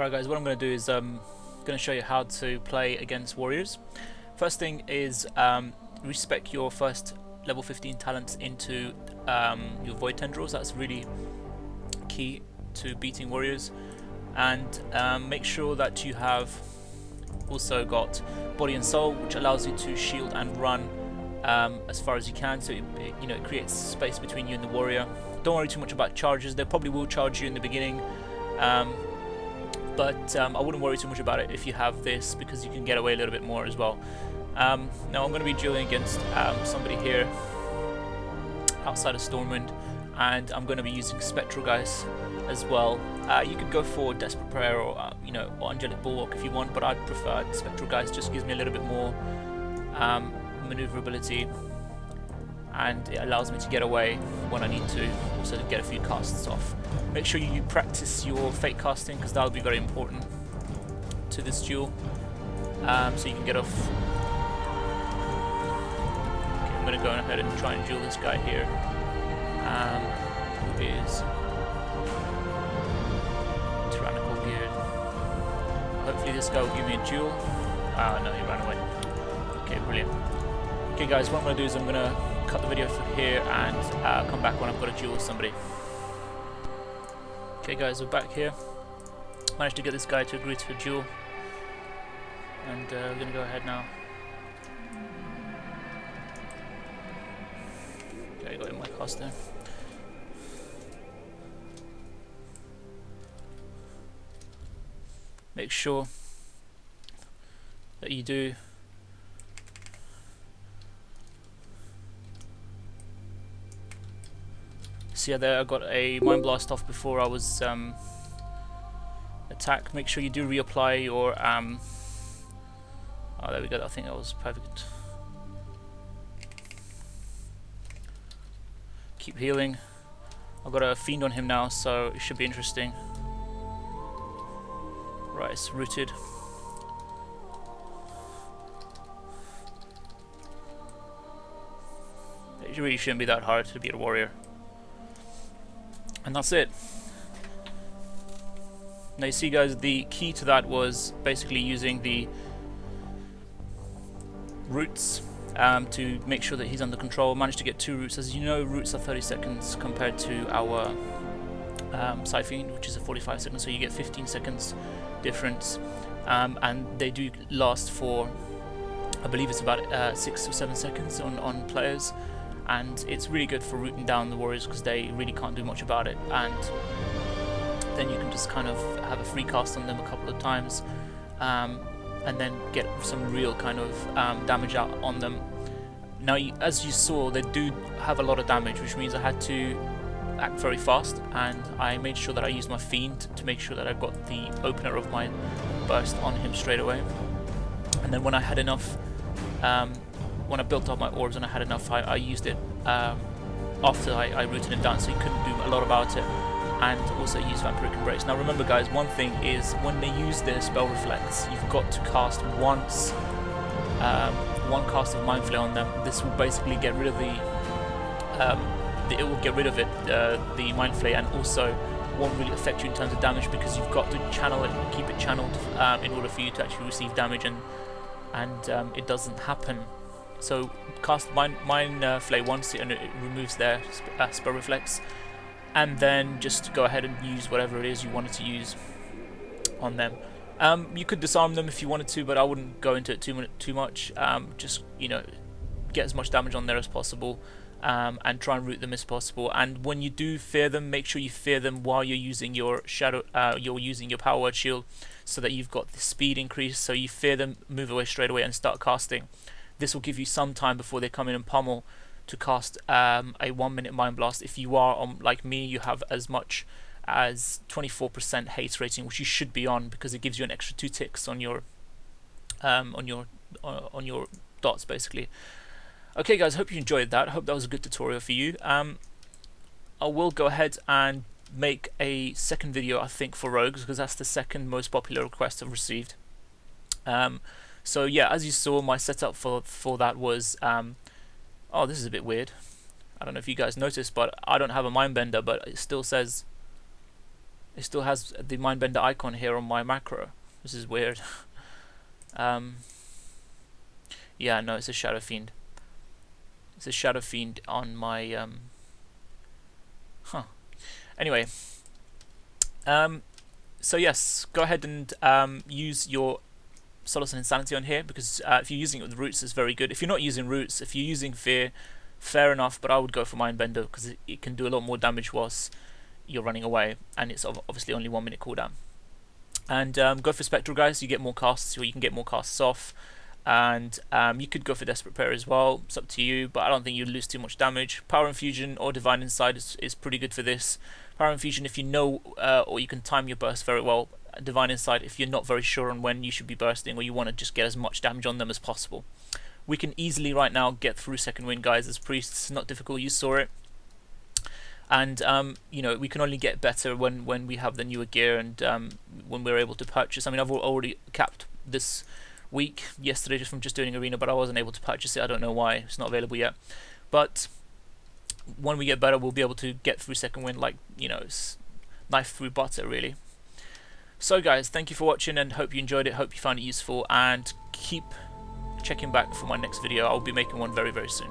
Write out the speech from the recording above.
Alright guys, what I'm going to do is going to show you how to play against warriors. First thing is respec your first level 15 talents into your void tendrils. That's really key to beating warriors. And make sure that you have also got body and soul, which allows you to shield and run as far as you can, so it creates space between you and the warrior. Don't worry too much about charges. They probably will charge you in the beginning, but I wouldn't worry too much about it if you have this, because you can get away a little bit more as well. Now I'm going to be dueling against somebody here outside of Stormwind, and I'm going to be using Spectral Geist as well. You could go for Desperate Prayer or or Angelic Bulwark if you want, but I'd prefer Spectral Geist. Just gives me a little bit more maneuverability, and it allows me to get away when I need to, also to get a few casts off. Make sure you practice your fate casting, because that will be very important to this duel, so you can get off. Okay, I'm going to go ahead and try and duel this guy here, who is tyrannical geared. Hopefully this guy will give me a duel. No, he ran away. Okay, brilliant. Okay guys, what I'm going to do is I'm going to cut the video from here and come back when I've got a duel with somebody. Okay guys, we're back here. Managed to get this guy to agree to a duel, and we're going to go ahead now. Okay, I got in my cost there. Make sure that you do see there I got a Mind Blast off before I was attacked. Make sure you do reapply your oh, there we go, I think that was perfect. Keep healing. I've got a Fiend on him now, so it should be interesting. Right, it's rooted. It really shouldn't be that hard to beat a warrior. And that's it. Now you see guys, the key to that was basically using the roots to make sure that he's under control. Managed to get 2 roots. As you know, roots are 30 seconds compared to our Siphene, which is a 45 seconds, so you get 15 seconds difference, and they do last for, I believe it's about 6 or 7 seconds on players. And it's really good for rooting down the warriors, because they really can't do much about it, and then you can just kind of have a free cast on them a couple of times, and then get some real kind of damage out on them. Now as you saw, they do have a lot of damage, which means I had to act very fast, and I made sure that I used my Fiend to make sure that I got the opener of my burst on him straight away. And then when I had enough, when I built up my orbs and I had enough, I used it after I rooted him down, so he couldn't do a lot about it, and also use Vampiric Embrace. Now remember guys, one thing is, when they use their spell reflex, you've got to cast once, one cast of Mind Flare on them. This will basically get rid of it will get rid of it, the Mind Flare, and also won't really affect you in terms of damage, because you've got to channel it, keep it channeled in order for you to actually receive damage, and it doesn't happen. So cast Mind Flare once, and it removes their spell reflex, and then just go ahead and use whatever it is you wanted to use on them. You could disarm them if you wanted to, but I wouldn't go into it too much. Just get as much damage on there as possible, and try and root them as possible. And when you do fear them, make sure you fear them while you're using your shadow, you're using your Power Word Shield, so that you've got the speed increase. So you fear them, move away straight away, and start casting. This will give you some time before they come in and pummel to cast a 1-minute Mind Blast. If you are like me, you have as much as 24% haste rating, which you should be on, because it gives you an extra 2 ticks on your dots basically. Okay guys, hope you enjoyed that. I hope that was a good tutorial for you. I will go ahead and make a second video, I think, for rogues, because that's the second most popular request I've received. So yeah, as you saw, my setup for that was oh, this is a bit weird. I don't know if you guys noticed, but I don't have a Mindbender, but it still says It still has the Mindbender icon here on my macro. This is weird. Yeah, no, it's a Shadow Fiend. It's a Shadow Fiend on my Anyway, so yes, go ahead and use your Solace and Insanity on here, because if you're using it with Roots, it's very good. If you're not using Roots, if you're using Fear, fair enough, but I would go for Mindbender because it can do a lot more damage whilst you're running away, and it's obviously only 1 minute cooldown. And go for Spectral, guys. You get more casts, or you can get more casts off. And you could go for Desperate Prayer as well. It's up to you, but I don't think you lose too much damage. Power Infusion or Divine Insight is pretty good for this. Power Infusion if you know, or you can time your burst very well. Divine Insight if you're not very sure on when you should be bursting, or you want to just get as much damage on them as possible. We can easily right now get through second wind, guys, as priests. Not difficult, you saw it. And you know, we can only get better when we have the newer gear, and when we're able to purchase. I mean, I've already capped this week yesterday just from doing arena, but I wasn't able to purchase it. I don't know why, it's not available yet. But when we get better, we'll be able to get through second wind like, you know, it's knife through butter, really. So guys, thank you for watching, and hope you enjoyed it, hope you found it useful, and keep checking back for my next video. I'll be making one very, very soon.